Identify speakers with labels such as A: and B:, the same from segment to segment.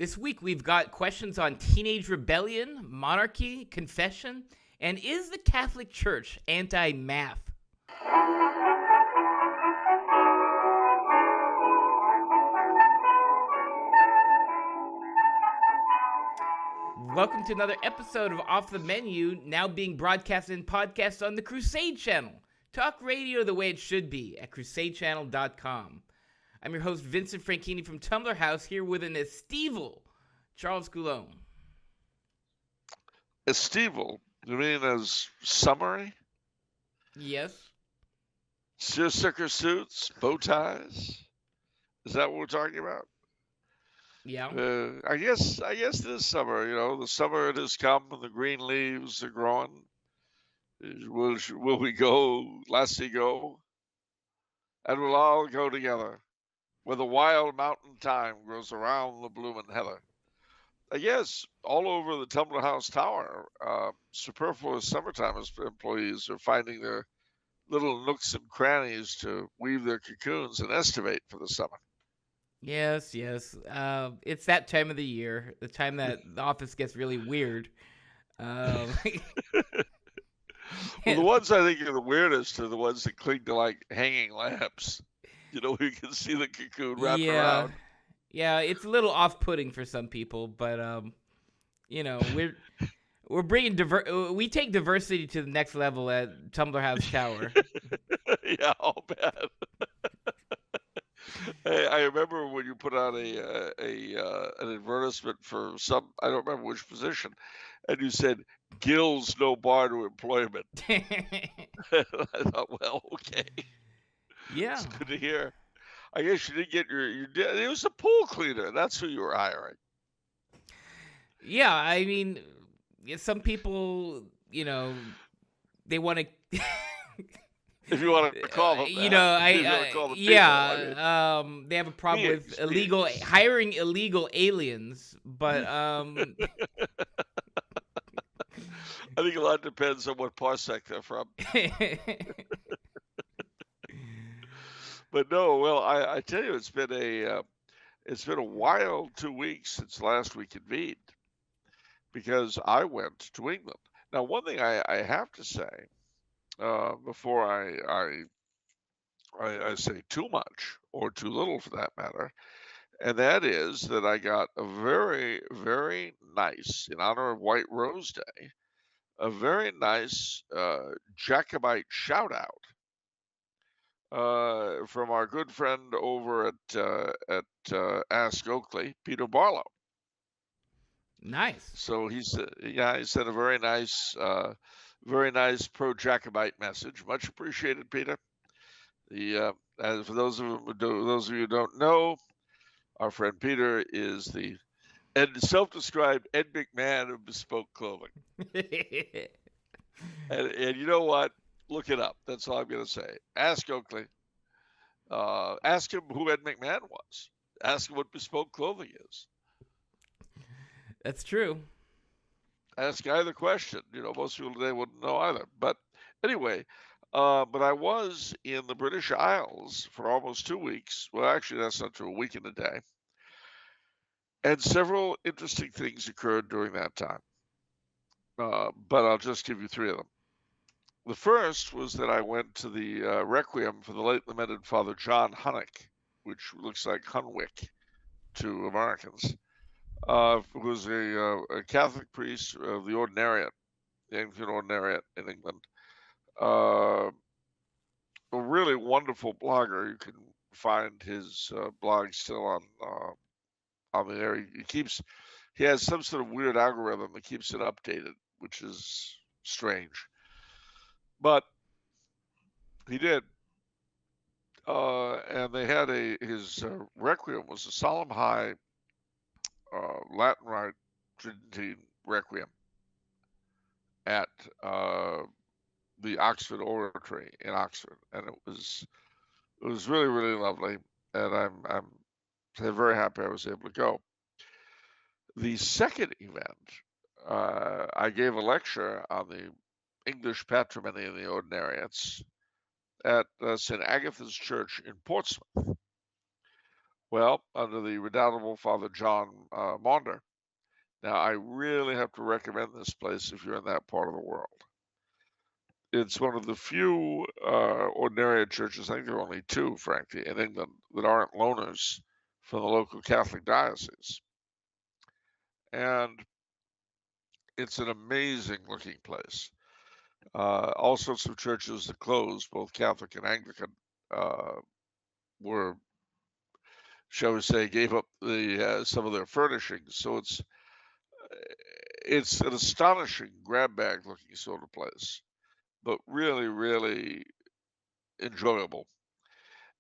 A: This week we've got questions on teenage rebellion, monarchy, confession, and is the Catholic Church anti-math? Welcome to another episode of Off the Menu, now being broadcast in podcast on the Crusade Channel. Talk radio the way it should be at crusadechannel.com. I'm your host, Vincent Franchini from Tumblr House, here with an estival, Charles Coulombe.
B: Estival? You mean as summary?
A: Yes.
B: Seersucker suits, bow ties? Is that what we're talking about?
A: Yeah.
B: I guess this summer, the summer it has come and the green leaves are growing. Will we go, lassie go? And we'll all go together, where the wild mountain thyme grows around the bloomin' heather. I guess all over the Tumblr House Tower, superfluous summertime employees are finding their little nooks and crannies to weave their cocoons and estivate for the summer.
A: Yes. It's that time of the year, the time that the office gets really weird.
B: Well, the ones I think are the weirdest are the ones that cling to like hanging lamps. You can see the cocoon wrapped around.
A: Yeah, it's a little off-putting for some people, but we're bringing we take diversity to the next level at Tumblr House Tower.
B: Yeah, I'll bet. I remember when you put out an advertisement for some, I don't remember which position, and you said "Gills no bar to employment." I thought, well, okay,
A: Yeah,
B: it's good to hear. I guess you did get it was a pool cleaner. That's who you were hiring.
A: Yeah, I mean, some people, they want to.
B: If you want to call them,
A: they have a problem with hiring illegal aliens, but
B: I think a lot depends on what parsec they're from. But no, well, I tell you, it's been a wild 2 weeks since last we convened, because I went to England. Now, one thing I have to say before I say too much or too little for that matter, and that is that I got a very, very nice, in honor of White Rose Day, a very nice Jacobite shout out from our good friend over at Ask Oakley, Peter Barlow.
A: Nice.
B: So he said a very nice pro-Jacobite message. Much appreciated, Peter. As for those of you who don't know, our friend Peter is the self-described Ed McMahon of bespoke clothing. and you know what? Look it up. That's all I'm going to say. Ask Oakley. Ask him who Ed McMahon was. Ask him what bespoke clothing is.
A: That's true.
B: Ask either question. Most people today wouldn't know either. But anyway, but I was in the British Isles for almost 2 weeks. Well, actually, that's not true. A week and a day. And several interesting things occurred during that time. But I'll just give you 3 of them. The first was that I went to the requiem for the late lamented Father John Hunnick, which looks like Hunwick to Americans, who was a Catholic priest of the Ordinariate, the Anglican Ordinariate in England. A really wonderful blogger. You can find his blog still on the air. He has some sort of weird algorithm that keeps it updated, which is strange. But he did. And they had his requiem was a solemn high Latin Rite Tridentine requiem at the Oxford Oratory in Oxford, and it was really, really lovely, and I'm very happy I was able to go. The second event, I gave a lecture on the English patrimony of the Ordinariates at St. Agatha's Church in Portsmouth. Well, under the redoubtable Father John Maunder. Now, I really have to recommend this place if you're in that part of the world. It's one of the few ordinariate churches, I think there are only two, frankly, in England that aren't loaners from the local Catholic diocese. And it's an amazing looking place. All sorts of churches that closed, both Catholic and Anglican, were, shall we say, gave up some of their furnishings. So it's an astonishing grab bag looking sort of place, but really, really enjoyable.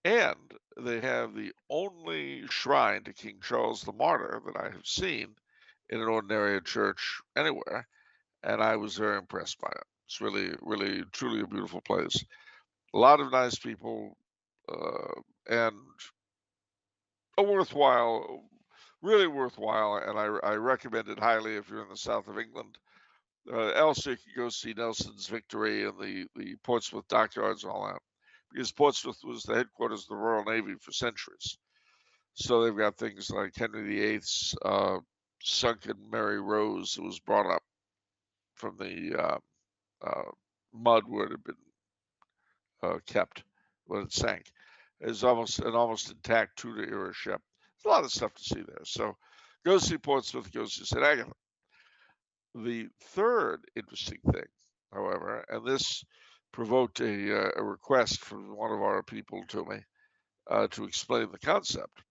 B: And they have the only shrine to King Charles the Martyr that I have seen in an ordinary church anywhere, and I was very impressed by it. It's really, really, truly a beautiful place. A lot of nice people, and a worthwhile, really worthwhile, and I recommend it highly if you're in the south of England. Also, you can go see Nelson's Victory and the Portsmouth dockyards and all that, because Portsmouth was the headquarters of the Royal Navy for centuries. So they've got things like Henry VIII's sunken Mary Rose that was brought up from the mud where it had been kept when it sank. It's almost an almost intact Tudor-era ship. There's a lot of stuff to see there. So go see Portsmouth, go see St. Agatha. The third interesting thing, however, and this provoked a request from one of our people to me to explain the concept,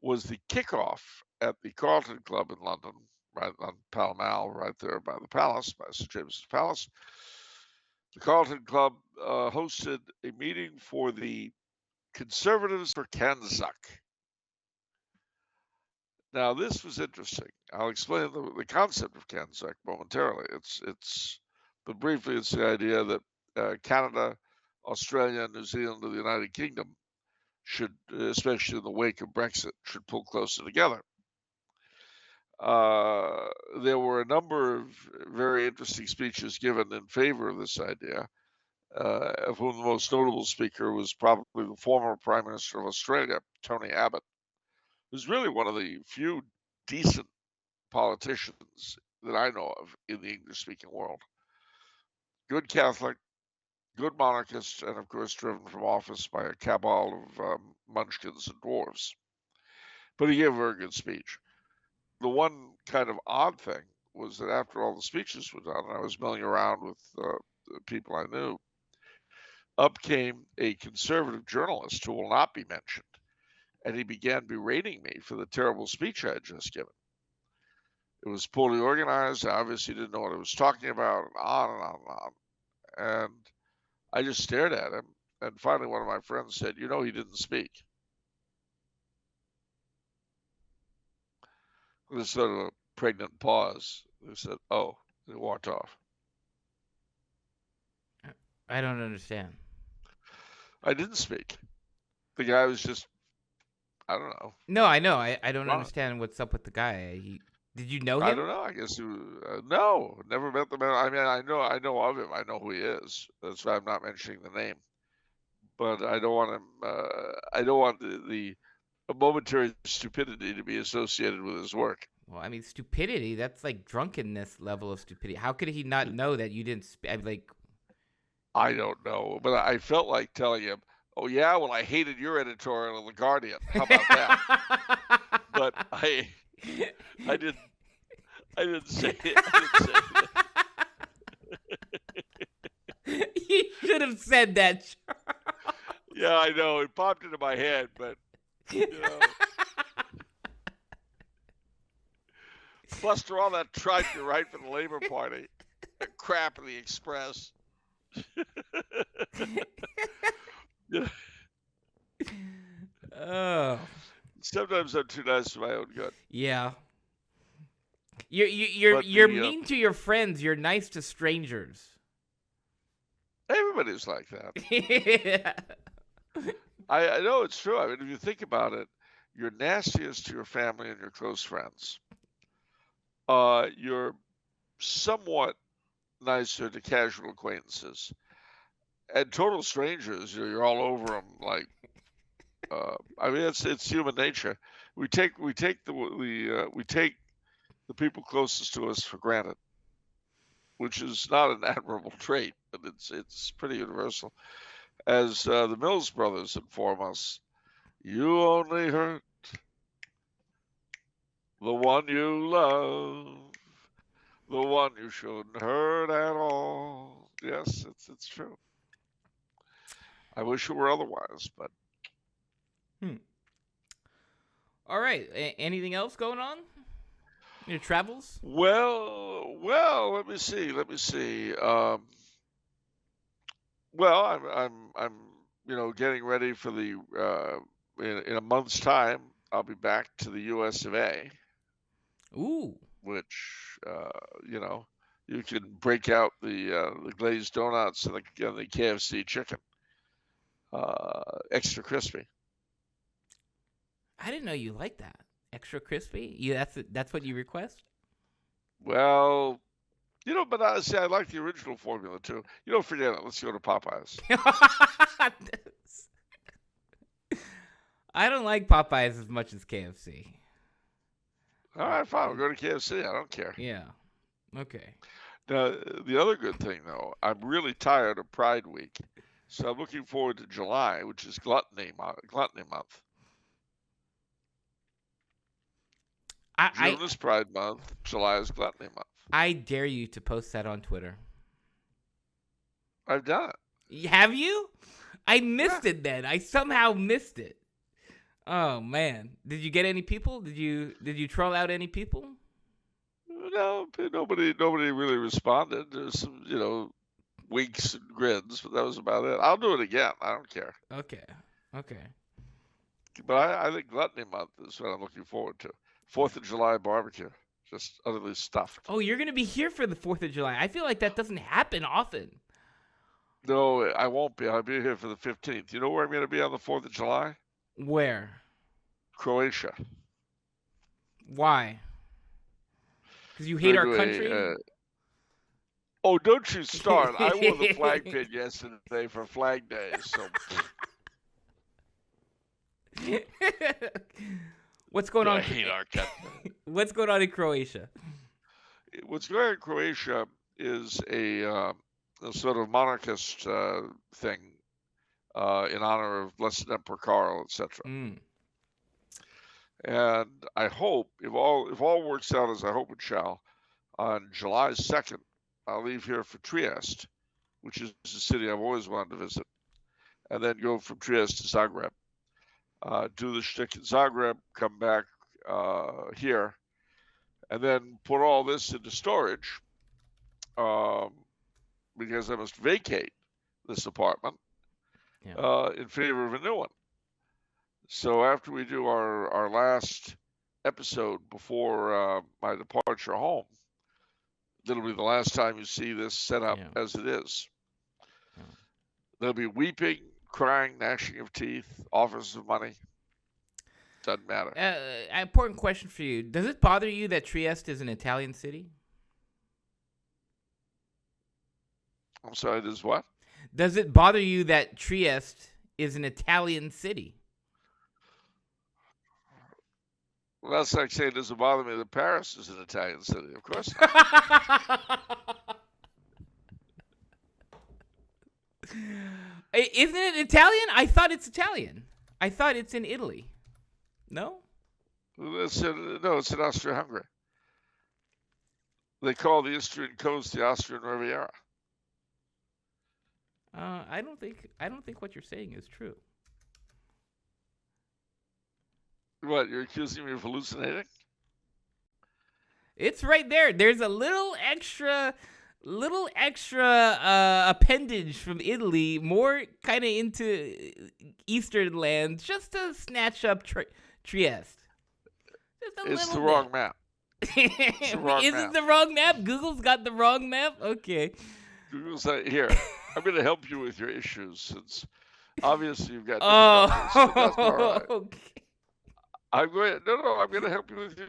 B: was the kickoff at the Carlton Club in London, right on Pall Mall, right there by the Palace, by St. James's Palace. The Carlton Club hosted a meeting for the Conservatives for Kanzuk. Now, this was interesting. I'll explain the concept of Kanzuk momentarily. But briefly, it's the idea that Canada, Australia, New Zealand, and the United Kingdom should, especially in the wake of Brexit, should pull closer together. There were a number of very interesting speeches given in favor of this idea, of whom the most notable speaker was probably the former Prime Minister of Australia, Tony Abbott, who's really one of the few decent politicians that I know of in the English-speaking world. Good Catholic, good monarchist, and of course driven from office by a cabal of munchkins and dwarves. But he gave a very good speech. The one kind of odd thing was that after all the speeches were done, and I was milling around with the people I knew, up came a conservative journalist who will not be mentioned, and he began berating me for the terrible speech I had just given. It was poorly organized. I obviously didn't know what I was talking about, and on and on and on. And I just stared at him. And finally, one of my friends said, "You know, he didn't speak." There's sort of a pregnant pause. They said, "Oh," they walked off.
A: I don't understand.
B: I didn't speak. The guy was just, I don't know.
A: No, I know. I don't
B: Wrong.
A: understand what's up with the guy. Did you know
B: I
A: him?
B: don't know. I guess no, never met the man. I mean, I know of him. I know who he is. That's why I'm not mentioning the name. But I don't want him. I don't want the momentary stupidity to be associated with his work.
A: Well, I mean, stupidity, that's like drunkenness level of stupidity. How could he not know that you didn't like...
B: I don't know, but I felt like telling him, "Oh yeah, well I hated your editorial in the Guardian. How about that?" But I didn't say it.
A: You should have said that.
B: Yeah, I know. It popped into my head, but you know. Buster all that tripe you write for the Labor Party. The crap of the Express.
A: Oh.
B: Sometimes I'm too nice for my own good.
A: Yeah. You're mean to your friends. You're nice to strangers.
B: Everybody's like that.
A: Yeah.
B: I know it's true. I mean, if you think about it, you're nastiest to your family and your close friends. You're somewhat nicer to casual acquaintances. And total strangers, you're all over them like I mean, it's human nature. We take the people closest to us for granted, which is not an admirable trait, but it's pretty universal. As the Mills brothers inform us, you only hurt the one you love, the one you shouldn't hurt at all. Yes, it's true. I wish it were otherwise, but
A: Hmm. All right. Anything else going on? Your travels?
B: well. Let me see. Well, I'm getting ready for the in a month's time. I'll be back to the U.S. of A.,
A: Ooh.
B: which you know you can break out the glazed donuts and the KFC chicken, extra crispy.
A: I didn't know you liked that. Extra crispy? That's what you request?
B: Well, but honestly, I like the original formula too. Forget it. Let's go to Popeyes.
A: I don't like Popeyes as much as KFC.
B: All right, fine. We'll go to KFC. I don't care.
A: Yeah. Okay.
B: Now, the other good thing, though, I'm really tired of Pride Week, so I'm looking forward to July, which is Gluttony Month.
A: I
B: June is Pride Month. July is Gluttony Month.
A: I dare you to post that on Twitter.
B: I've done it.
A: Have you? I missed it then. I somehow missed it. Oh man. Did you get any people? Did you troll out any people?
B: No, nobody really responded. There's some, winks and grins, but that was about it. I'll do it again. I don't care.
A: Okay. Okay.
B: But I think Gluttony Month is what I'm looking forward to. 4th of July barbecue. Just utterly stuffed.
A: Oh, you're going to be here for the 4th of July. I feel like that doesn't happen often.
B: No, I won't be. I'll be here for the 15th. You know where I'm going to be on the 4th of July?
A: Where?
B: Croatia.
A: Why? Because you hate our country?
B: Oh, don't you start. I wore the flag pin yesterday for Flag Day, so...
A: What's going on?
B: I hate our country.
A: What's going on in Croatia?
B: What's going on in Croatia is a sort of monarchist thing in honor of Blessed Emperor Karl, etc.
A: Mm.
B: And I hope, if all works out as I hope it shall, on July 2nd, I'll leave here for Trieste, which is a city I've always wanted to visit, and then go from Trieste to Zagreb. Do the shtick in Zagreb, come back here, and then put all this into storage because I must vacate this apartment in favor of a new one. So after we do our last episode before my departure home, that'll be the last time you see this set up as it is. Yeah. There'll be weeping, crying, gnashing of teeth, offers of money. Doesn't matter.
A: Important question for you. Does it bother you that Trieste is an Italian city?
B: I'm sorry, does what?
A: Does it bother you that Trieste is an Italian city?
B: Well, that's like saying, does it bother me that Paris is an Italian city? Of course not.
A: Isn't it Italian? I thought it's Italian. I thought it's in Italy. No?
B: No, it's in Austria-Hungary. They call the Istrian coast the Austrian Riviera.
A: I don't think what you're saying is true.
B: What, you're accusing me of hallucinating?
A: It's right there. There's a little extra appendage from Italy, more kind of into Eastern lands, just to snatch up Trieste.
B: It's the wrong map.
A: Is it the wrong map? Google's got the wrong map? Okay.
B: Google's here. I'm going to help you with your issues, since obviously you've got difficulties.
A: Oh,
B: that's all right.
A: Okay.
B: I'm going to help you with your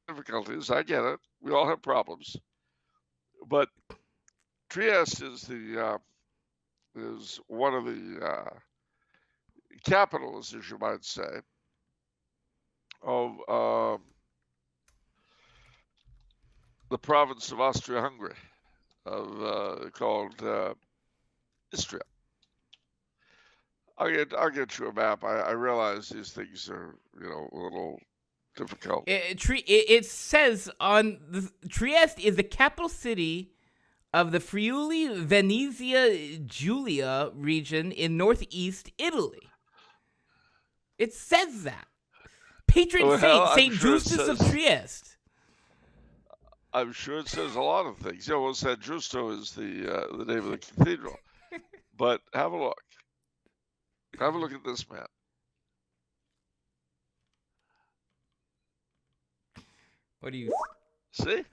B: difficulties. I get it. We all have problems. But Trieste is one of the capitals, as you might say, of the province of Austria-Hungary, called Istria. I'll get you a map. I realize these things are, a little difficult.
A: It says on Trieste is the capital city of the Friuli Venezia Giulia region in northeast Italy. It says that. Patron Saint Justus of Trieste.
B: I'm sure it says a lot of things. Well, San Giusto is the name of the cathedral. But have a look. Have a look at this map.
A: What do you
B: see?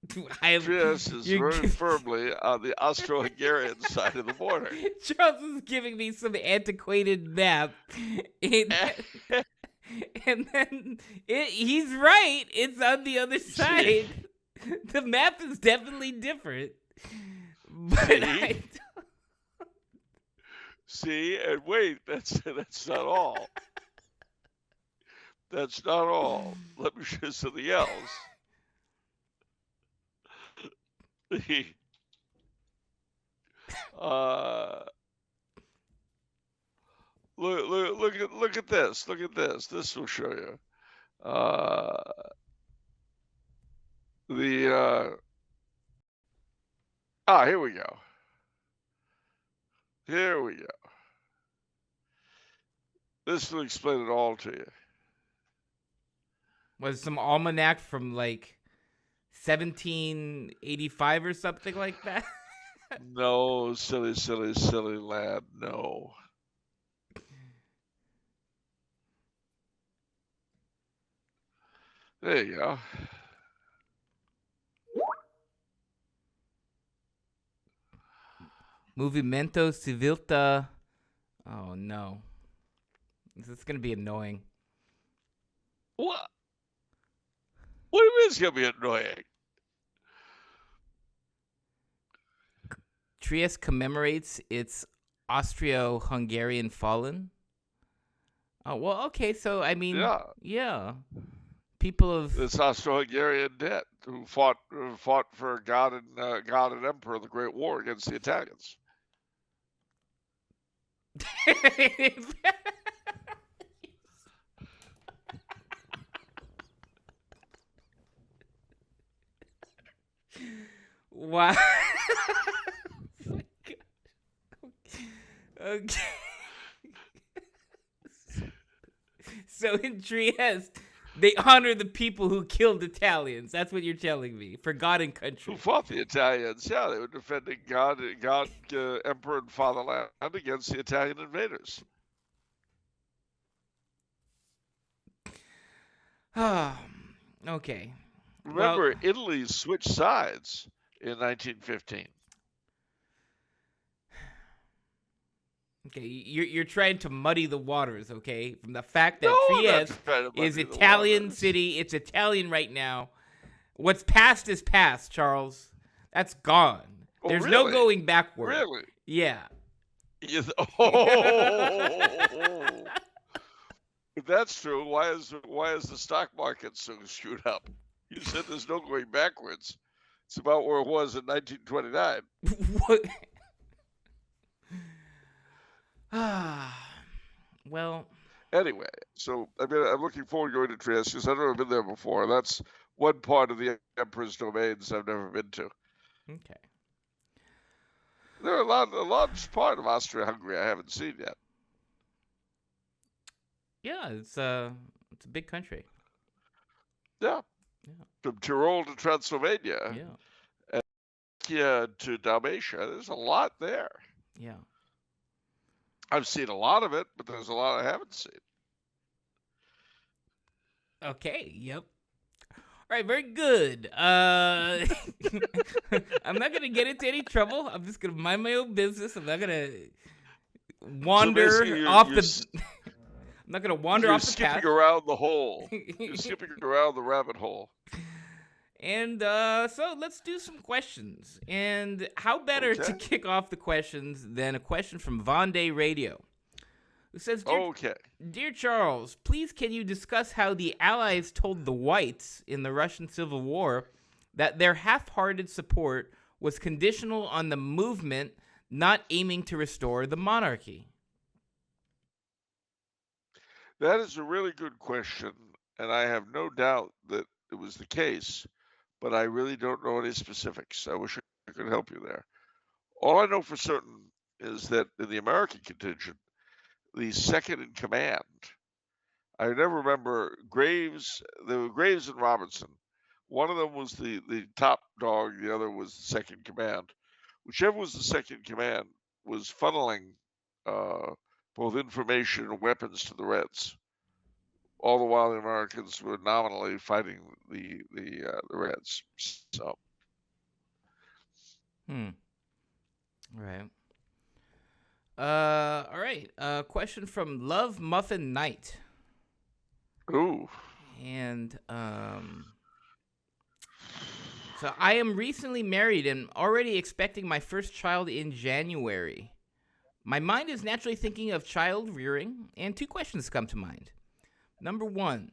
B: Trieste is very firmly on the Austro-Hungarian side of the border.
A: Charles is giving me some antiquated map. And then he's right. It's on the other side. The map is definitely different. But
B: see, and wait, that's not all. That's not all. Let me show you something else. Look at this. Look at this. This will show you. Here we go. Here we go. This will explain it all to you.
A: Was some almanac from like 1785 or something like that?
B: No, silly lad. No. There you go.
A: Movimento Civilta. Oh no. This is going to be annoying.
B: What? What do you mean it's going to be annoying?
A: Trieste commemorates its Austro-Hungarian fallen. Oh, well, okay, so, I mean, yeah. People of...
B: This Austro-Hungarian debt who fought for God and Emperor in the Great War against the Italians.
A: Wow. Okay. So in Trieste, they honor the people who killed Italians. That's what you're telling me. For God and country.
B: Who fought the Italians? Yeah, they were defending God, Emperor, and Fatherland against the Italian invaders.
A: Okay.
B: Remember, Italy switched sides in 1915.
A: Okay, you're trying to muddy the waters, okay? From the fact that Trieste is Italian city, it's Italian right now. What's past is past, Charles. That's gone.
B: Oh,
A: There's
B: really?
A: No going backward.
B: Really?
A: Yeah.
B: If that's true, why is the stock market so screwed up? You said there's no going backwards. It's about where it was in 1929.
A: What? Well.
B: Anyway, so I'm looking forward to going to Trieste because I've never been there before. That's one part of the Emperor's domains I've never been to.
A: Okay.
B: There are a large part of Austria-Hungary I haven't seen yet.
A: Yeah, it's a big country.
B: Yeah. From Tyrol to Transylvania.
A: Yeah.
B: And to Dalmatia. There's a lot there.
A: Yeah.
B: I've seen a lot of it, but there's a lot I haven't seen.
A: Okay, yep. All right, very good. I'm not going to get into any trouble. I'm just going to mind my own business. I'm not going to wander off the... I'm not going to wander off the path.
B: You're skipping around the hole. You're skipping around the rabbit hole.
A: And so let's do some questions. And how better to
B: Okay.
A: kick off the questions than a question from Vendée Radio, who says,
B: Okay.
A: Dear Charles, please can you discuss how the Allies told the Whites in the Russian Civil War that their half-hearted support was conditional on the movement not aiming to restore the monarchy?
B: That is a really good question, and I have no doubt that it was the case, but I really don't know any specifics. I wish I could help you there. All I know for certain is that in the American contingent, the second in command, I never remember Graves, there were Graves and Robinson. One of them was the top dog, the other was the second in command. Whichever was the second in command was funneling uh, both information and weapons to the Reds. All the while, the Americans were nominally fighting the Reds. So,
A: Hmm. Right. All right. Question from Love Muffin Knight.
B: ooh,
A: And so I am recently married and already expecting my first child in January. My mind is naturally thinking of child rearing, and two questions come to mind. Number one,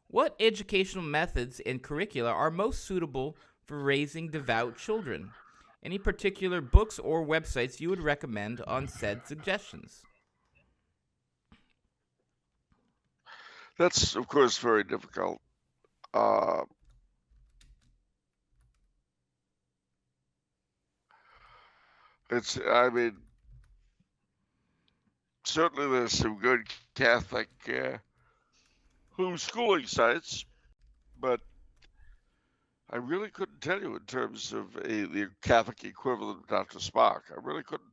A: what educational methods and curricula are most suitable for raising devout children? Any particular books or websites you would recommend on said suggestions?
B: that's of course very difficult. Uh, I mean, certainly there's some good Catholic homeschooling sites, but I really couldn't tell you in terms of the Catholic equivalent of Dr. Spock. I really couldn't.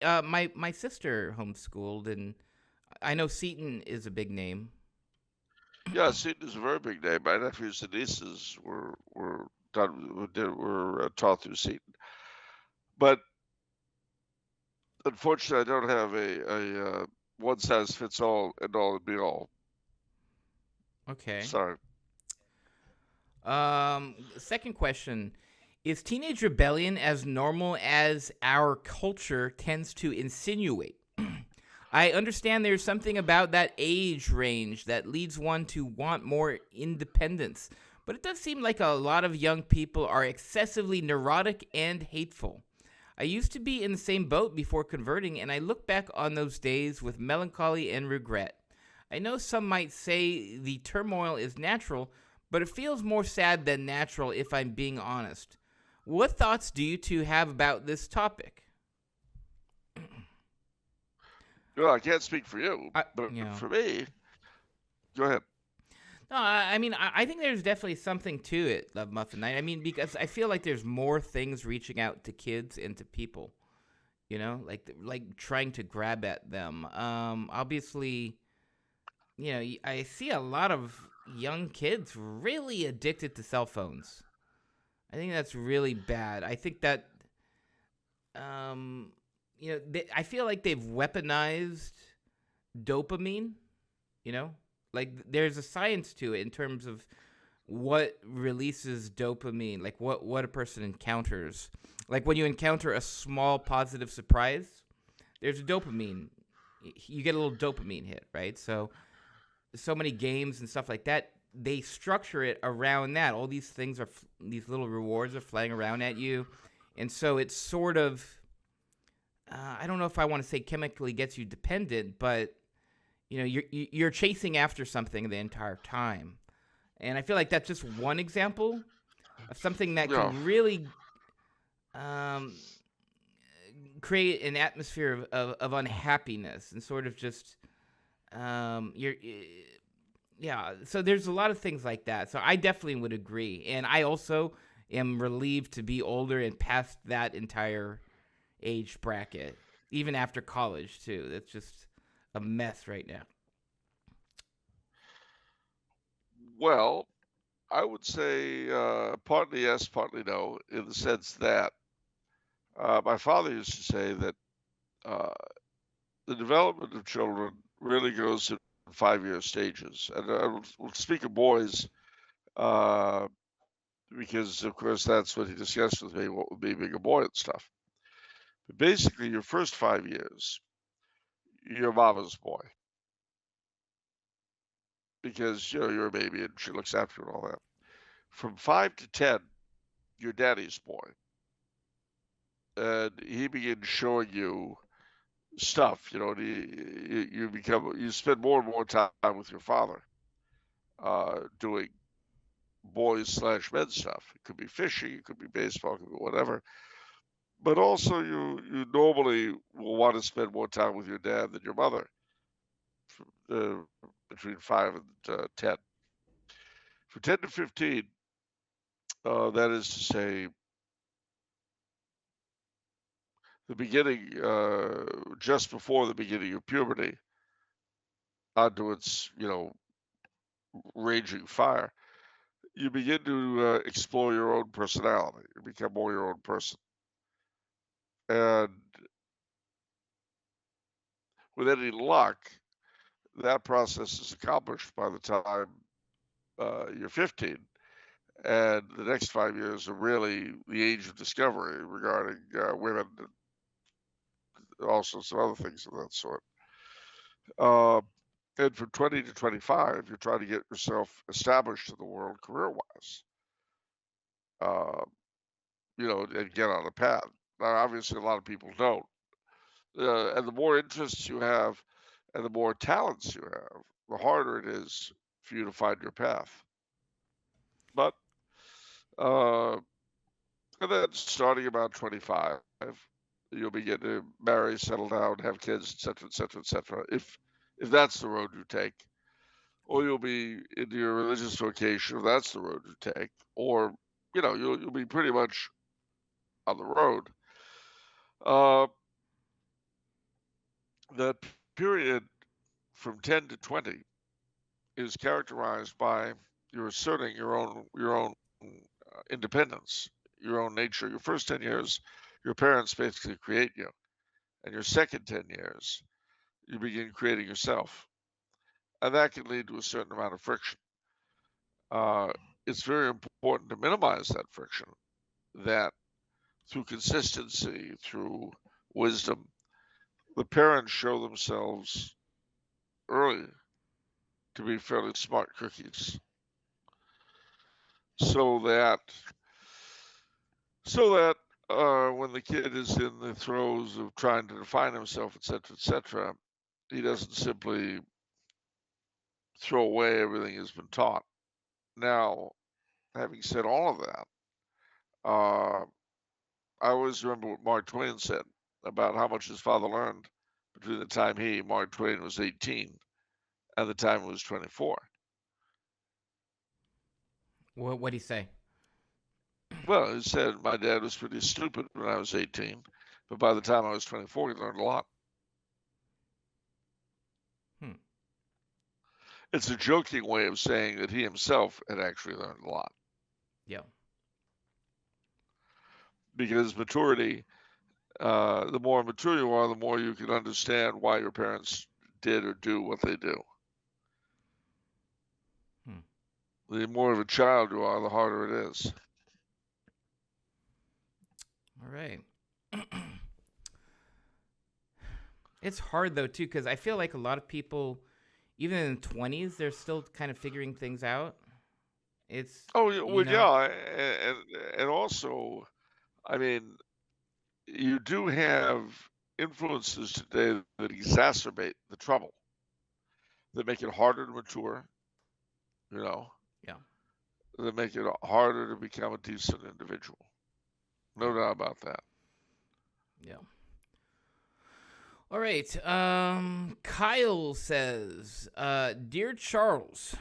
A: My sister homeschooled, and I know Seton is a big name.
B: Yeah, Seton is a very big name. My nephews and nieces were taught through Seton, but unfortunately, I don't have a one size fits all and all and be all.
A: Okay.
B: Sorry.
A: Second question. Is teenage rebellion as normal as our culture tends to insinuate? I understand there's something about that age range that leads one to want more independence, but it does seem like a lot of young people are excessively neurotic and hateful. I used to be in the same boat before converting, and I look back on those days with melancholy and regret. I know some might say the turmoil is natural, but it feels more sad than natural if I'm being honest. What thoughts do you two have about this topic?
B: Well, I can't speak for you, but
A: You know.
B: for me, go ahead.
A: No, I mean, I think there's definitely something to it, Love Muffin Night. I mean, because I feel like there's more things reaching out to kids and to people, like trying to grab at them. Obviously, I see a lot of young kids really addicted to cell phones. I think that's really bad. I think that, I feel like they've weaponized dopamine, you know? Like there's a science to it in terms of what releases dopamine, like what a person encounters. Like when you encounter a small positive surprise, there's a dopamine. You get a little dopamine hit, right? So many games and stuff like that, they structure it around that. All these things are these little rewards are flying around at you, and so it's sort of I don't know if I want to say chemically gets you dependent, but you're chasing after something the entire time, and I feel like that's just one example of something that
B: Yeah.
A: can really um, create an atmosphere of unhappiness and sort of just you're yeah. So there's a lot of things like that. So I definitely would agree, and I also am relieved to be older and past that entire age bracket, even after college too. That's just a mess right now.
B: Well, I would say partly yes, partly no, in the sense that my father used to say that uh, the development of children really goes in 5 year stages. And we'll speak of boys uh, because of course that's what he discussed with me, what would be being a boy and stuff. But basically, your first 5 years, you're mama's boy because you're a baby and she looks after you and all that. From 5 to 10, you're daddy's boy, and he begins showing you stuff. You spend more and more time with your father, doing boys/men stuff. It could be fishing, it could be baseball, it could be whatever. But also, you normally will want to spend more time with your dad than your mother, uh, between 5 and 10. For 10 to 15, that is to say, the beginning, just before the beginning of puberty, onto its raging fire, you begin to explore your own personality. You become more your own person, and with any luck, that process is accomplished by the time you're 15, and the next 5 years are really the age of discovery regarding women and all sorts of other things of that sort. Uh, and from 20 to 25, you're trying to get yourself established in the world career-wise, uh, and get on a path. Now, obviously, a lot of people don't. And the more interests you have and the more talents you have, the harder it is for you to find your path. But uh, and then starting about 25, you'll begin to marry, settle down, have kids, etc., etc., etc. If that's the road you take, or you'll be into your religious vocation if that's the road you take, or you'll be pretty much on the road. Uh, that period from 10 to 20 is characterized by you're asserting your own independence, your own nature. Your first 10 years, your parents basically create you, and your second 10 years, you begin creating yourself, and that can lead to a certain amount of friction. Uh, it's very important to minimize that friction. That through consistency, through wisdom, the parents show themselves early to be fairly smart cookies, so that when the kid is in the throes of trying to define himself, etc., he doesn't simply throw away everything he's been taught. Now, having said all of that, uh, I always remember what Mark Twain said about how much his father learned between the time Mark Twain, was 18 and the time he was 24.
A: What'd he say?
B: Well, he said, my dad was pretty stupid when I was 18, but by the time I was 24, he learned a lot. It's a joking way of saying that he himself had actually learned a lot.
A: Yeah.
B: Because maturity, the more mature you are, the more you can understand why your parents did or do what they do. The more of a child you are, the harder it is.
A: All right. It's hard, though, too, because I feel like a lot of people, even in the 20s, they're still kind of figuring things out. It's
B: yeah, and also, I mean, you do have influences today that exacerbate the trouble, that make it harder to mature,
A: Yeah.
B: that make it harder to become a decent individual. No doubt about that.
A: Yeah. All right. Kyle says, Dear Charles,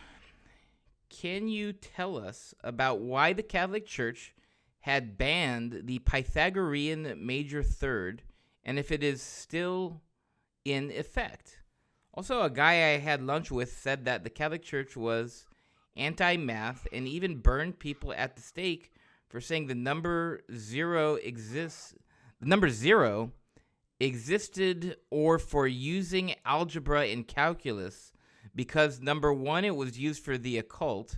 A: can you tell us about why the Catholic Church had banned the Pythagorean major third, and if it is still in effect? Also, a guy I had lunch with said that the Catholic Church was anti-math and even burned people at the stake for saying the number zero existed, or for using algebra in calculus, because number one, it was used for the occult,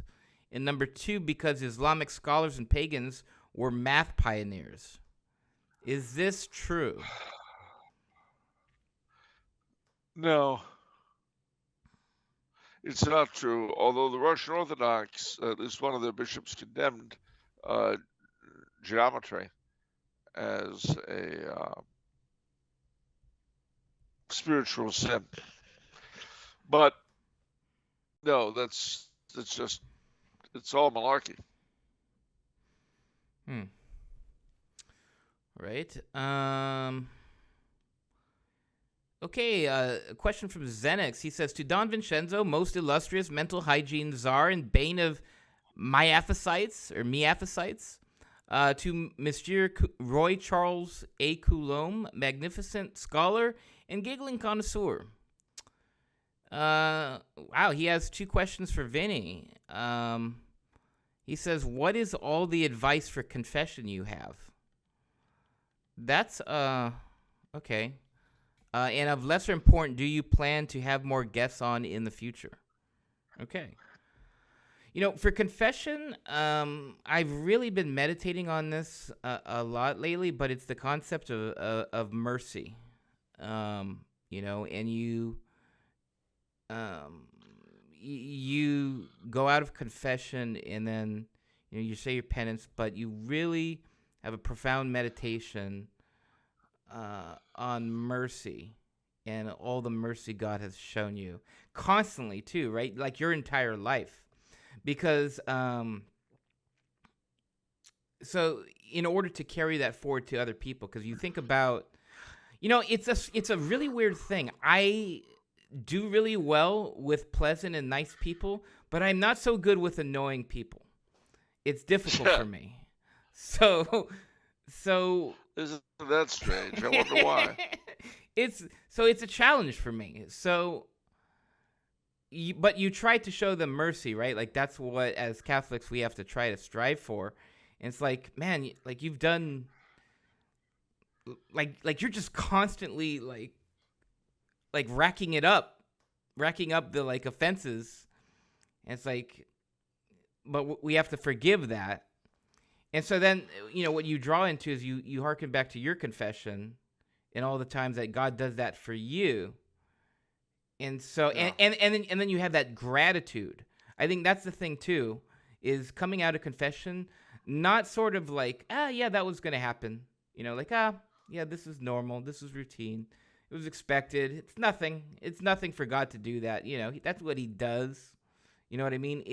A: And number 2, because Islamic scholars and pagans were math pioneers. Is this true?
B: No, it's not true. Although the Russian Orthodox, at least one of their bishops, condemned uh, geometry as a spiritual sin. But no, it's all malarkey.
A: Right. Okay, a question from Xenix. He says, to Don Vincenzo, most illustrious mental hygiene czar and bane of Miaphysites, to Monsieur Roy Charles A. Coulombe, magnificent scholar and giggling connoisseur. Wow, he has 2 questions for Vinny. He says, what is all the advice for confession you have? That's, okay. And of lesser importance, do you plan to have more guests on in the future? Okay. For confession, I've really been meditating on this a lot lately, but it's the concept of mercy. And you go out of confession and then you say your penance, but you really have a profound meditation on mercy and all the mercy God has shown you constantly too, right? Like your entire life. Because so in order to carry that forward to other people, because you think about, it's a really weird thing. I do really well with pleasant and nice people, but I'm not so good with annoying people. It's difficult for me. So
B: isn't that strange? I wonder why.
A: It's a challenge for me. But you try to show them mercy, right? Like that's what, as Catholics, we have to try to strive for. And it's like, man, like you've done, like you're just constantly like racking up the like offenses. And it's like, but we have to forgive that. And so then, what you draw into is you hearken back to your confession and all the times that God does that for you. And so, yeah. and then you have that gratitude. I think that's the thing too, is coming out of confession, not sort of like, yeah, that was going to happen. Yeah, this is normal. This is routine. It was expected. It's nothing. It's nothing for God to do that. That's what he does. You know what I mean?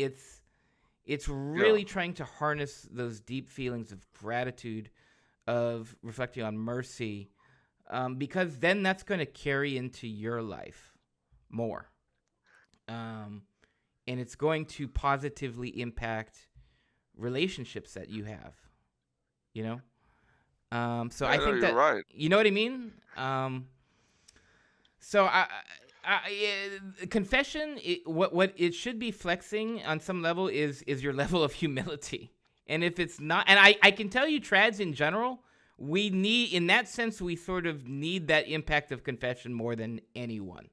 A: It's really trying to harness those deep feelings of gratitude, of reflecting on mercy, because then that's going to carry into your life more. And it's going to positively impact relationships that you have, So I think that,
B: right.
A: You know what I mean? So confession, what it should be flexing on some level is your level of humility. And if it's not, and I can tell you, trads in general, we need, in that sense, we sort of need that impact of confession more than anyone.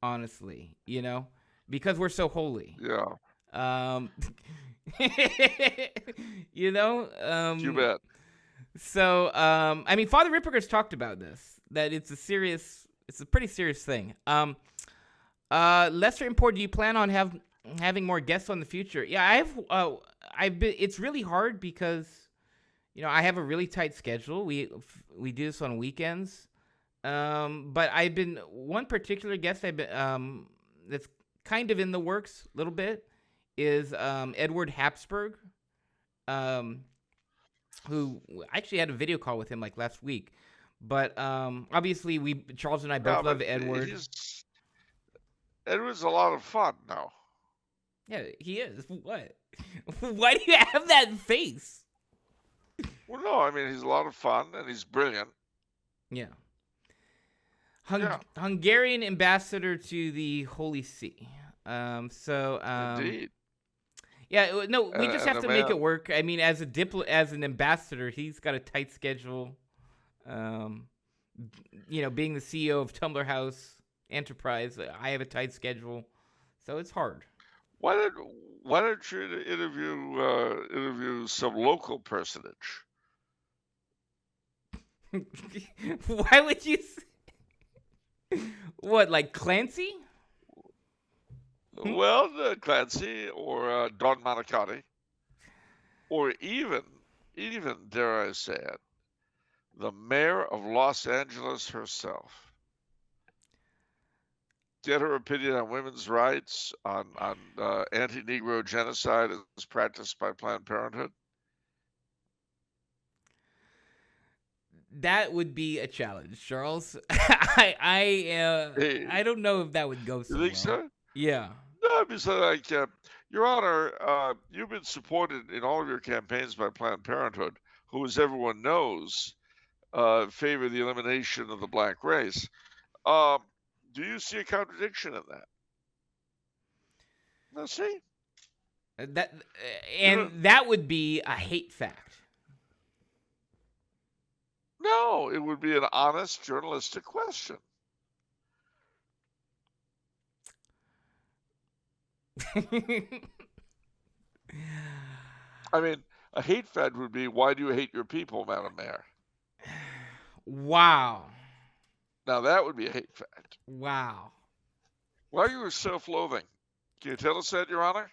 A: Honestly, because we're so holy.
B: Yeah.
A: You
B: bet.
A: So, I mean, Father Ripperger's talked about this, that it's a pretty serious thing. Lesser important, do you plan on having more guests on the future? Yeah, it's really hard because, I have a really tight schedule. We do this on weekends. But I've been, one particular guest that's kind of in the works a little bit is Edward Habsburg, who I actually had a video call with him like last week. But obviously Charles and I both love Edward.
B: Edward's a lot of fun now.
A: Yeah, he is. What? Why do you have that face?
B: Well, no, I mean, he's a lot of fun and he's brilliant.
A: Yeah. Hungarian ambassador to the Holy See.
B: Indeed.
A: Yeah, no, we just have to make it work. I mean, as an ambassador, he's got a tight schedule. Being the CEO of Tumblr House Enterprise, I have a tight schedule, so it's hard.
B: Why don't Why don't you interview some local personage?
A: Why would you? What, like Clancy? Hmm?
B: Well, Clancy or Don Manicotti, or even dare I say it, the mayor of Los Angeles herself. Get her opinion on women's rights, on anti-Negro genocide as practiced by Planned Parenthood.
A: That would be a challenge, Charles.
B: Hey,
A: I don't know if that would go
B: you
A: so
B: think
A: well.
B: so?
A: Yeah.
B: No, because Your Honor, you've been supported in all of your campaigns by Planned Parenthood, who, as everyone knows, favor the elimination of the black race. Um, do you see a contradiction in that? No, see,
A: That
B: you know,
A: and that would be a hate fact.
B: no, it would be an honest journalistic question. I mean, a hate fact would be, why do you hate your people, Madam Mayor?
A: Wow.
B: Now that would be a hate fact.
A: Wow.
B: Why are you self-loathing? Can you tell us that, Your Honor?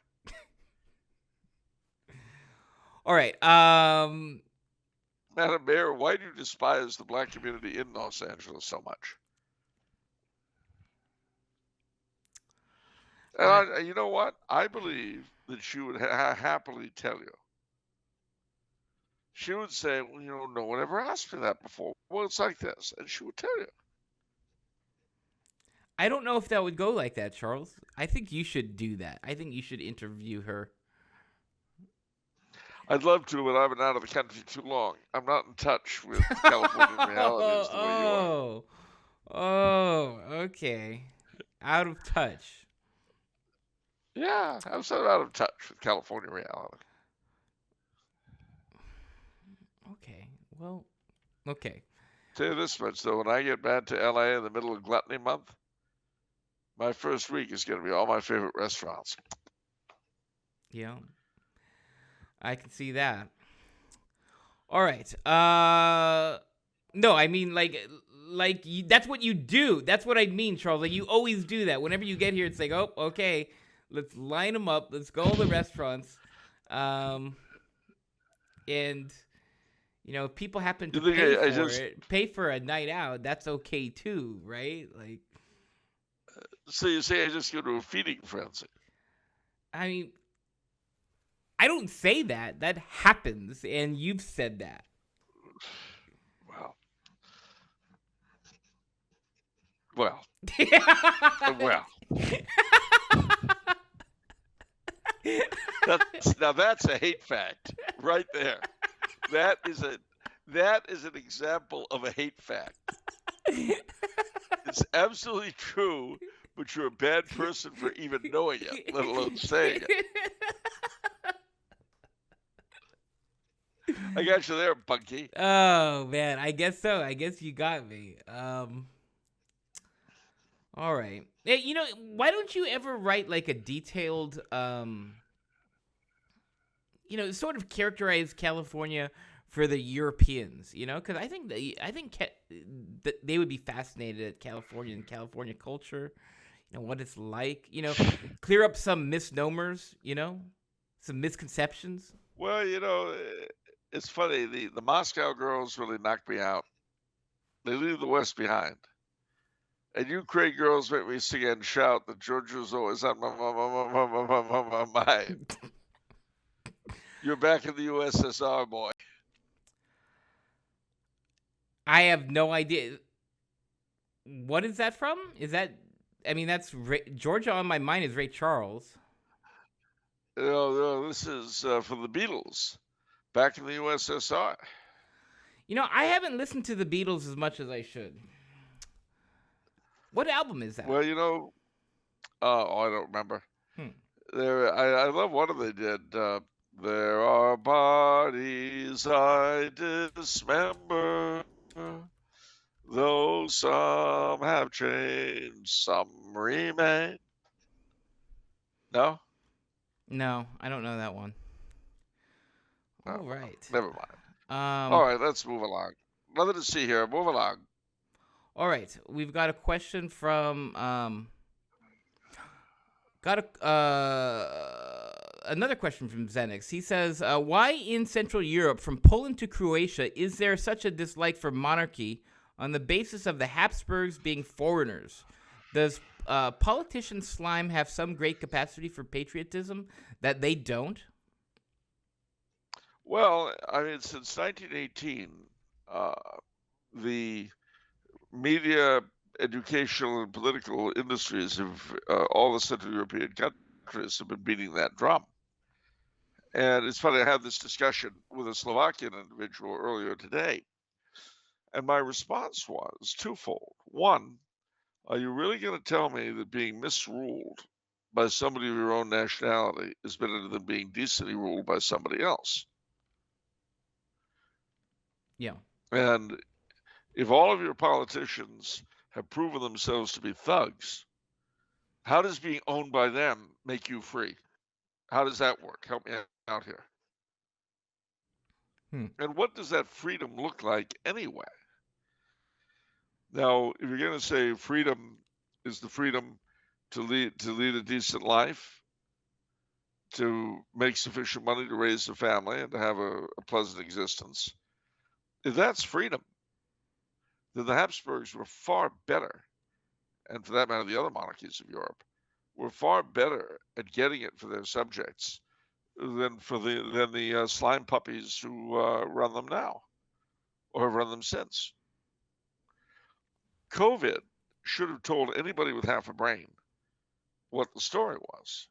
A: All right.
B: Madam Mayor, why do you despise the black community in Los Angeles so much? And you know what? I believe that she would happily tell you. She would say, well, no one ever asked me that before. Well, it's like this. And she would tell you.
A: I don't know if that would go like that, Charles. I think you should do that. I think you should interview her.
B: I'd love to, but I've been out of the country too long. I'm not in touch with Californian realities the way you are.
A: Oh, okay. Out of touch.
B: Yeah, I'm sort of out of touch with California reality.
A: Okay. Well, okay.
B: Tell you this much, though, when I get back to LA in the middle of Gluttony Month, my first week is going to be all my favorite restaurants.
A: Yeah. I can see that. All right. No, I mean that's what you do. That's what I mean, Charles. Like you always do that. Whenever you get here, it's like, oh, okay, let's line them up. Let's go to the restaurants. And if people happen to pay for a night out, that's okay too, right? Like,
B: so you say I just go to a feeding frenzy?
A: I mean, I don't say that. That happens, and you've said that.
B: Well. That's a hate fact right there. That is an example of a hate fact. It's absolutely true, but you're a bad person for even knowing it, let alone saying it. I got you there, Bunky.
A: Oh man, I guess so. I guess you got me. All right. Hey, why don't you ever write like a detailed, sort of characterize California for the Europeans, because I think that they would be fascinated at California and California culture, what it's like, clear up some misnomers, some misconceptions.
B: Well, it's funny. The Moscow girls really knocked me out. They leave the West behind. And you Craig girls make me sing and shout that Georgia's always on my mind. You're back in the USSR, boy.
A: I have no idea. What is that from? That's Georgia on My Mind is Ray Charles.
B: No, this is from the Beatles, back in the USSR.
A: I haven't listened to the Beatles as much as I should. What album is that?
B: Well, I don't remember. I love one of they did. There are bodies I dismember, though some have changed, some remain. No?
A: No, I don't know that one.
B: Oh,
A: All
B: well,
A: right.
B: never mind. All
A: Um.
B: right, let's move along. Nothing to see here. Move along.
A: All right. We've got a question from got a another question from Zenix. He says, "Why in Central Europe, from Poland to Croatia, is there such a dislike for monarchy on the basis of the Habsburgs being foreigners? Does politician slime have some great capacity for patriotism that they don't?"
B: Well, I mean, since 1918, uh, the media, educational, and political industries of all the Central European countries have been beating that drum. And it's funny, I had this discussion with a Slovakian individual earlier today, and my response was twofold. One, are you really going to tell me that being misruled by somebody of your own nationality is better than being decently ruled by somebody else?
A: Yeah.
B: And if all of your politicians have proven themselves to be thugs, how does being owned by them make you free? How does that work? Help me out here.
A: Hmm.
B: And what does that freedom look like anyway? Now, if you're going to say freedom is the freedom to lead a decent life, to make sufficient money to raise a family and to have a pleasant existence, if that's freedom, then the Habsburgs were far better, and for that matter, the other monarchies of Europe were far better at getting it for their subjects than the slime puppies who run them now or have run them since. COVID should have told anybody with half a brain what the story was.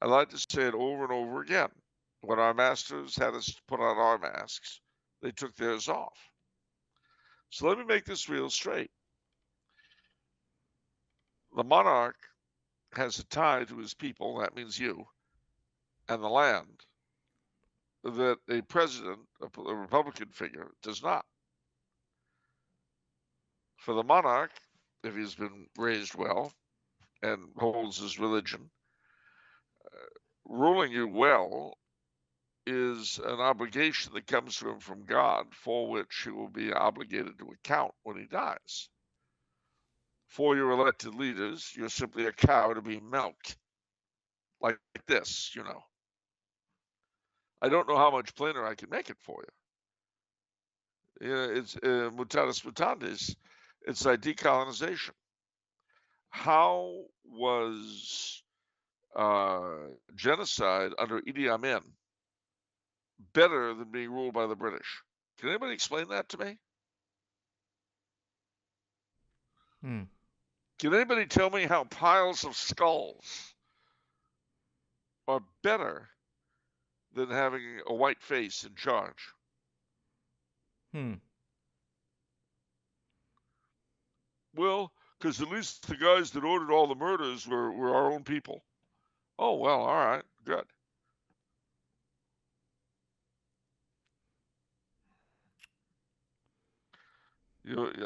B: I like to say it over and over again. When our masters had us put on our masks, they took theirs off. So let me make this real straight. The monarch has a tie to his people, that means you, and the land, that a president, a Republican figure, does not. For the monarch, if he's been raised well and holds his religion, ruling you well is an obligation that comes to him from God, for which he will be obligated to account when he dies. For your elected leaders, you're simply a cow to be milked, like this. I don't know how much plainer I can make it for you. It's mutatis mutandis. It's like decolonization. How was genocide under Idi Amin better than being ruled by the British? Can anybody explain that to me?
A: Hmm.
B: Can anybody tell me how piles of skulls are better than having a white face in charge?
A: Hmm.
B: Well, because at least the guys that ordered all the murders were our own people. Oh, well, all right, good.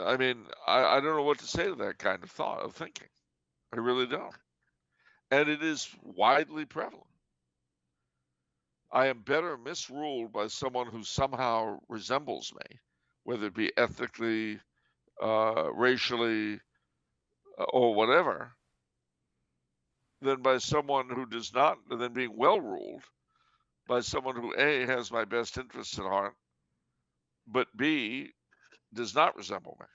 B: I mean, I don't know what to say to that kind of thought of thinking. I really don't. And it is widely prevalent. I am better misruled by someone who somehow resembles me, whether it be ethnically, racially, or whatever, than by someone who does not, than being well ruled by someone who A, has my best interests at heart, but B, does not resemble me.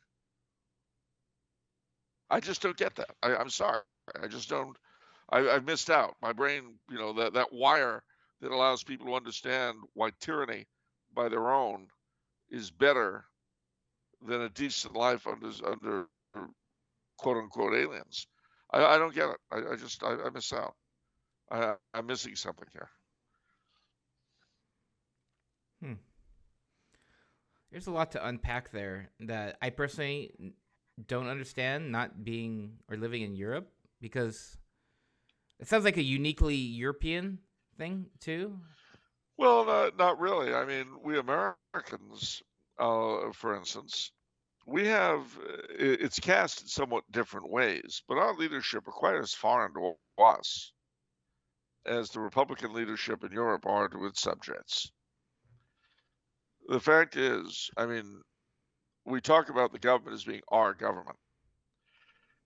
B: I just don't get that. I'm sorry. I just don't. I've missed out. My brain, that wire that allows people to understand why tyranny by their own is better than a decent life under quote unquote aliens. I don't get it. I miss out. I'm missing something here.
A: Hmm. There's a lot to unpack there that I personally don't understand, not being or living in Europe, because it sounds like a uniquely European thing too.
B: Well, not really. I mean, we Americans, for instance, we have it's cast in somewhat different ways, but our leadership are quite as foreign to us as the Republican leadership in Europe are to its subjects. The fact is, I mean, we talk about the government as being our government,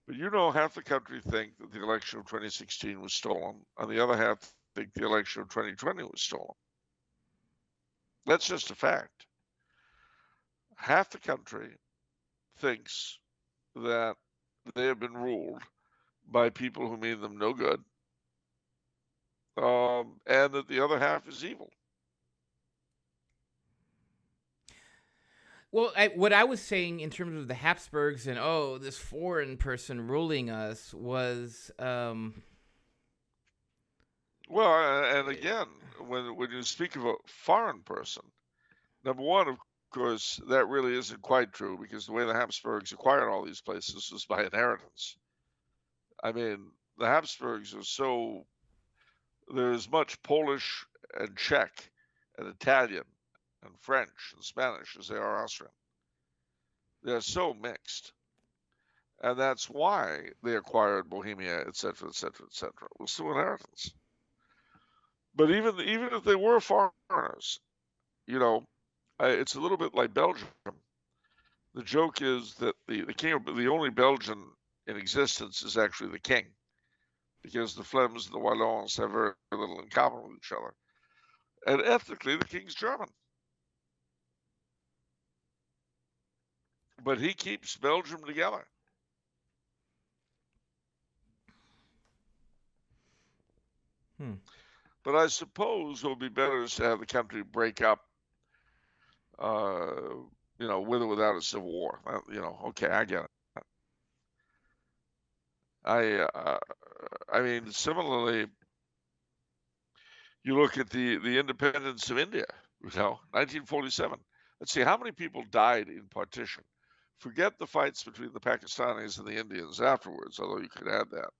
B: but half the country think that the election of 2016 was stolen, and the other half think the election of 2020 was stolen. That's just a fact. Half the country thinks that they have been ruled by people who mean them no good, and that the other half is evil.
A: Well, what I was saying in terms of the Habsburgs and this foreign person ruling us was,
B: Well, and again, when you speak of a foreign person, number one, of course, that really isn't quite true, because the way the Habsburgs acquired all these places was by inheritance. I mean, the Habsburgs are there's much Polish and Czech and Italian and French and Spanish as they are Austrian. They're so mixed. And that's why they acquired Bohemia, etc., etc., etc. It was through inheritance. But even if they were foreigners, it's a little bit like Belgium. The joke is that the only Belgian in existence is actually the king, because the Flems and the Wallons have very little in common with each other. And ethnically, the king's German. But he keeps Belgium together. But I suppose it would be better to have the country break up, with or without a civil war. Okay, I get it. I mean, similarly, you look at the independence of India, 1947. Let's see, how many people died in partition? Forget the fights between the Pakistanis and the Indians afterwards, although you could add that.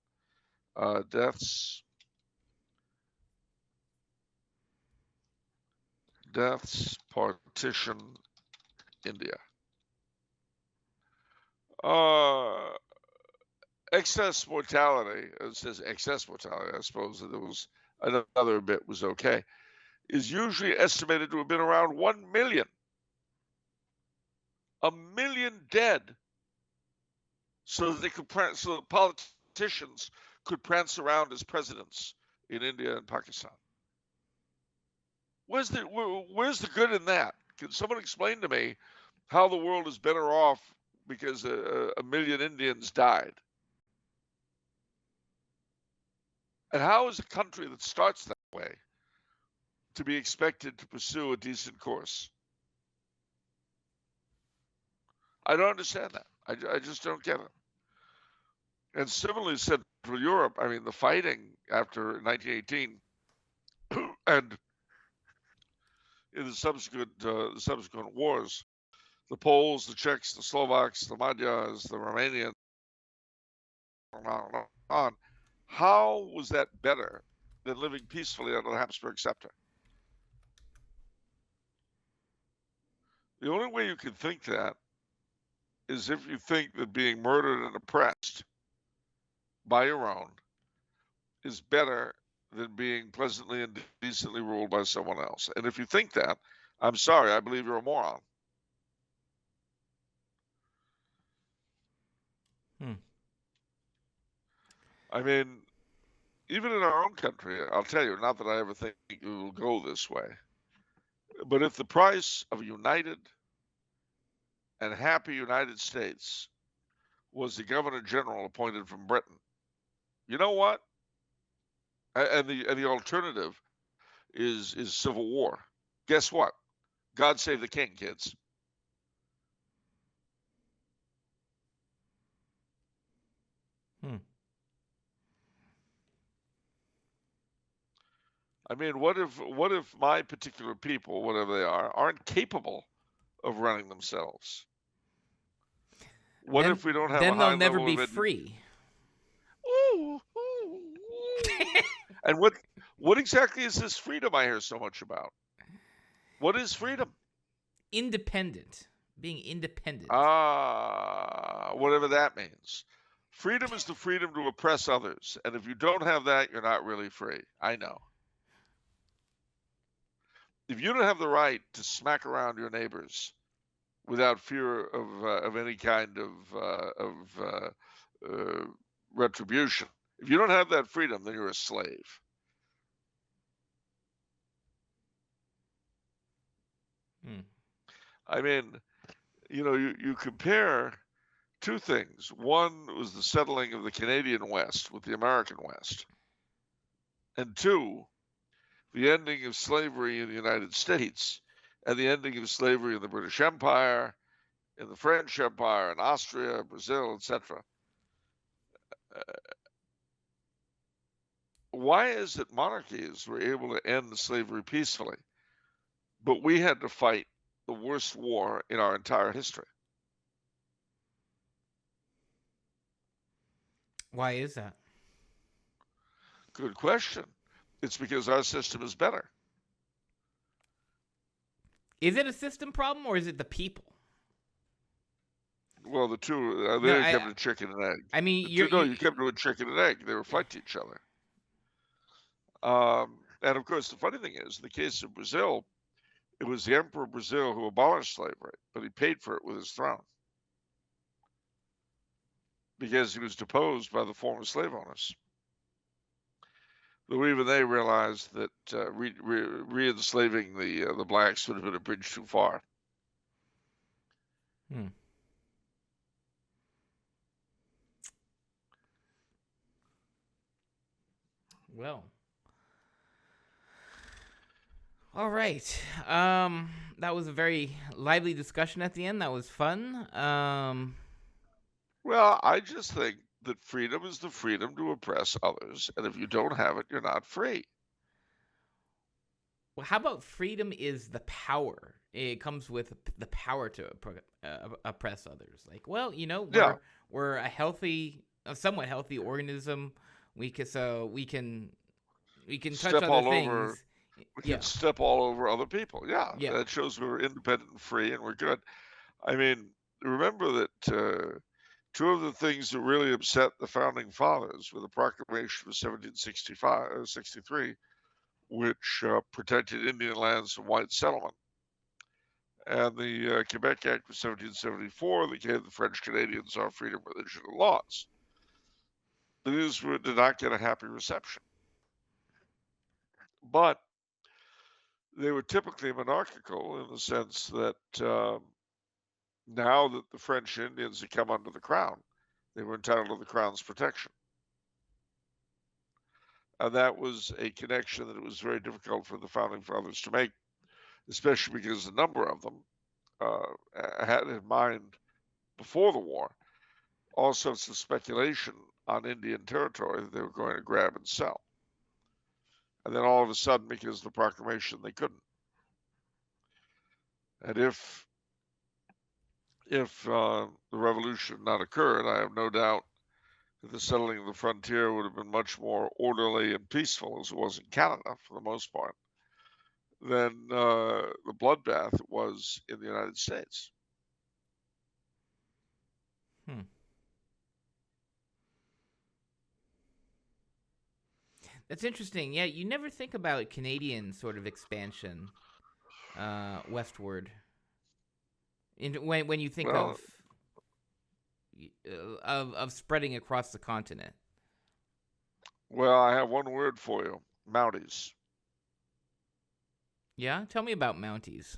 B: Deaths, partition, India. Excess mortality, it says excess mortality, I suppose that there was another bit was okay, is usually estimated to have been around 1 million. 1 million dead, so that politicians could prance around as presidents in India and Pakistan. Where's the good in that? Can someone explain to me how the world is better off because a million Indians died? And how is a country that starts that way to be expected to pursue a decent course? I don't understand that. I just don't get it. And similarly, Central Europe, I mean, the fighting after 1918 and in the subsequent wars, the Poles, the Czechs, the Slovaks, the Magyars, the Romanians, on. How was that better than living peacefully under the Habsburg scepter? The only way you can think that is if you think that being murdered and oppressed by your own is better than being pleasantly and decently ruled by someone else. And if you think that, I'm sorry, I believe you're a moron. I mean, even in our own country, I'll tell you, not that I ever think it will go this way, but if the price of a united and happy United States was the Governor General appointed from Britain, you know what? And the alternative is civil war. Guess what? God save the king, kids. I mean, what if my particular people, whatever they are, aren't capable of running themselves? What if we don't have
A: then
B: a high
A: they'll never
B: level
A: be
B: of
A: free.
B: And what exactly is this freedom I hear so much about? What is freedom?
A: Independent. Being independent.
B: Whatever that means. Freedom is the freedom to oppress others. And if you don't have that, you're not really free. I know. If you don't have the right to smack around your neighbors without fear of any kind of retribution, if you don't have that freedom, then you're a slave. I mean, you compare two things. One was the settling of the Canadian West with the American West. And two, the ending of slavery in the United States and the ending of slavery in the British Empire, in the French Empire, in Austria, Brazil, etc. Why is it monarchies were able to end slavery peacefully, but we had to fight the worst war in our entire history?
A: Why is that?
B: Good question. It's because our system is better.
A: Is it a system problem or is it the people?
B: Well, the two,
A: No,
B: they kept a chicken and egg.
A: I mean,
B: you kept it with chicken and egg. They were fighting each other. And of course, the funny thing is, in the case of Brazil, it was the Emperor of Brazil who abolished slavery, but he paid for it with his throne because he was deposed by the former slave owners. Though even they realized that re-enslaving the blacks would have been a bridge too far.
A: Well, all right. That was a very lively discussion at the end. That was fun.
B: Well, I just think that freedom is the freedom to oppress others, and if you don't have it, you're not free.
A: Well, how about freedom is the power? It comes with the power to oppress others. Like, well, we're a somewhat healthy organism. We can touch
B: Step
A: other
B: all
A: things.
B: over. We can step all over other people. Yeah,
A: Yeah.
B: that shows we're independent and free, and we're good. I mean, remember that two of the things that really upset the founding fathers were the Proclamation of 1763, which protected Indian lands from white settlement, and the Quebec Act of 1774 that gave the French Canadians our freedom, religion, and laws. These did not get a happy reception. But they were typically monarchical in the sense that now that the French Indians had come under the crown, they were entitled to the crown's protection. And that was a connection that it was very difficult for the founding fathers to make, especially because a number of them had in mind before the war all sorts of speculation on Indian territory that they were going to grab and sell. And then all of a sudden, because of the proclamation, they couldn't. And if the revolution had not occurred, I have no doubt that the settling of the frontier would have been much more orderly and peaceful, as it was in Canada for the most part, than the bloodbath it was in the United States.
A: That's interesting. Yeah, you never think about Canadian sort of expansion westward. When you think of spreading across the continent.
B: Well, I have one word for you: Mounties.
A: Yeah, tell me about Mounties.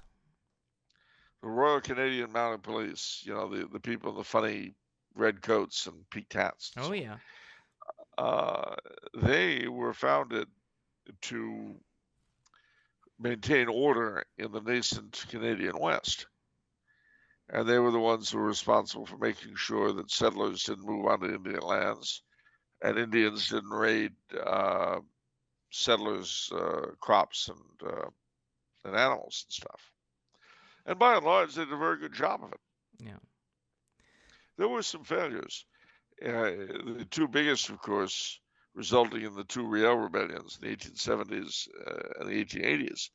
B: The Royal Canadian Mounted Police. The people in the funny red coats and peaked hats.
A: Oh yeah.
B: They were founded to maintain order in the nascent Canadian West. And they were the ones who were responsible for making sure that settlers didn't move onto Indian lands and Indians didn't raid settlers' crops and animals and stuff. And by and large, they did a very good job of it.
A: Yeah.
B: There were some failures. The two biggest, of course, resulting in the two Riel rebellions in the 1870s and the 1880s.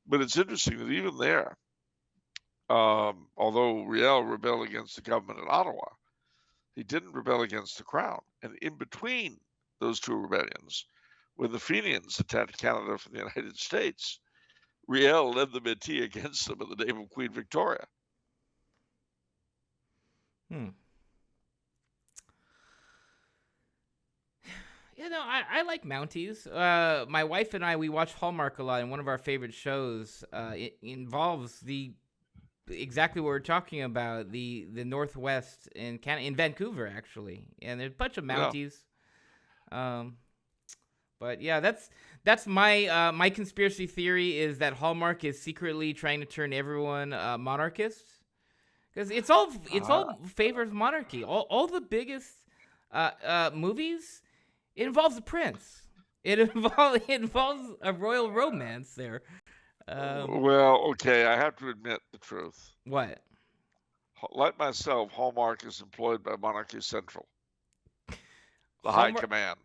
B: But it's interesting that even there, although Riel rebelled against the government in Ottawa, He didn't rebel against the crown. And in between those two rebellions, when the Fenians attacked Canada from the United States, Riel led the Métis against them in the name of Queen Victoria.
A: I like Mounties. My wife and I, we watch Hallmark a lot, and one of our favorite shows it involves exactly what we're talking about, the Northwest in Canada, in Vancouver, actually. And there's a bunch of Mounties. Yeah. But yeah, that's my my conspiracy theory is that Hallmark is secretly trying to turn everyone monarchist, because it's all favors monarchy. All the biggest movies, it involves a prince. It involves a royal romance there.
B: Well, okay, I have to admit the truth.
A: What?
B: Like myself, Hallmark is employed by Monarchy Central, the high command.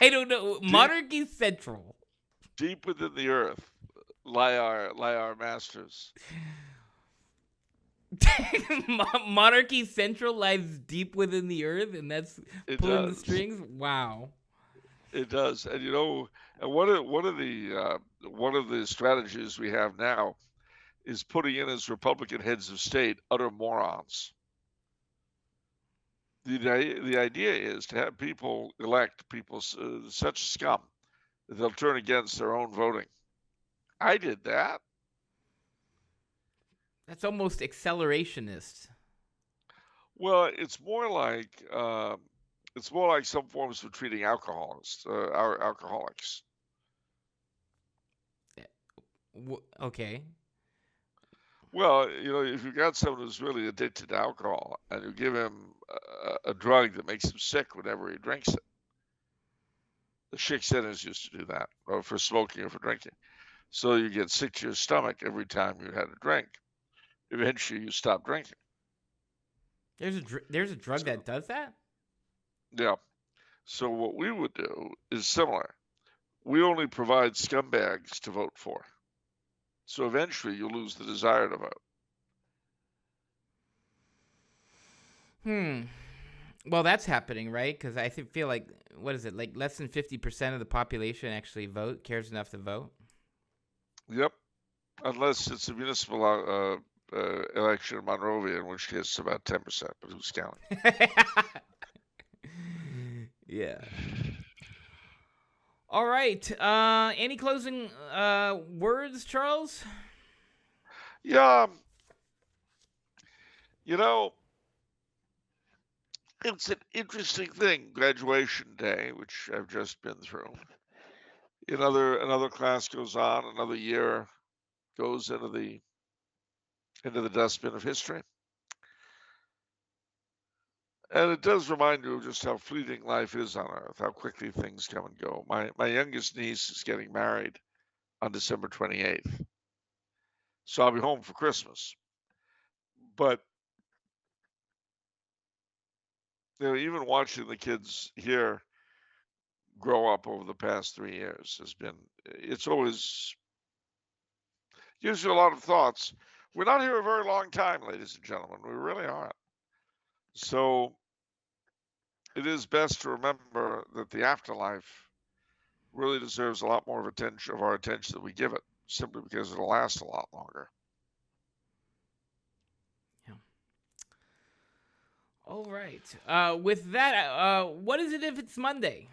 A: I don't know. Monarchy Central.
B: Deep within the earth lie our masters.
A: Monarchy Central lies deep within the earth, and that's pulling the strings. Wow.
B: It does, and and one of the strategies we have now is putting in as Republican heads of state utter morons. The idea is to have people elect people such scum that they'll turn against their own voting. I did that.
A: That's almost accelerationist.
B: Well, it's more like some forms of treating alcoholics.
A: Okay.
B: Well, if you've got someone who's really addicted to alcohol and you give him a drug that makes him sick whenever he drinks it, the Chic centers used to do that, or for smoking or for drinking. So you get sick to your stomach every time you had a drink. Eventually, you stop drinking.
A: There's a drug that does that?
B: Yeah. So what we would do is similar. We only provide scumbags to vote for. So eventually you'll lose the desire to vote.
A: Well, that's happening, right? Because I feel like, what is it, like less than 50% of the population actually cares enough to vote?
B: Yep. Unless it's a municipal election in Monrovia, in which case it's about 10%, but who's counting?
A: Yeah. All right. Any closing words, Charles?
B: Yeah. It's an interesting thing, graduation day, which I've just been through. Another class goes on, another year goes into the dustbin of history. And it does remind you of just how fleeting life is on Earth, how quickly things come and go. My youngest niece is getting married on December 28th. So I'll be home for Christmas. But, even watching the kids here grow up over the past 3 years it's always gives you a lot of thoughts. We're not here a very long time, ladies and gentlemen. We really aren't. So it is best to remember that the afterlife really deserves a lot more of our attention that we give it, simply because it'll last a lot longer.
A: Yeah. All right. With that, what is it if it's Monday?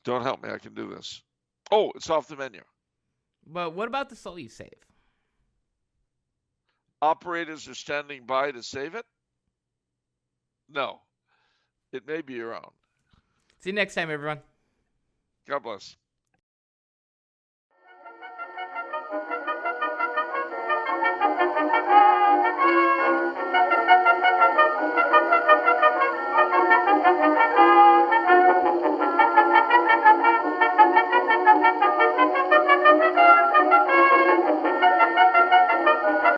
B: Don't help me. I can do this. Oh, it's off the menu.
A: But what about the soul you save?
B: Operators are standing by to save it? No. It may be your own.
A: See you next time, everyone.
B: God bless.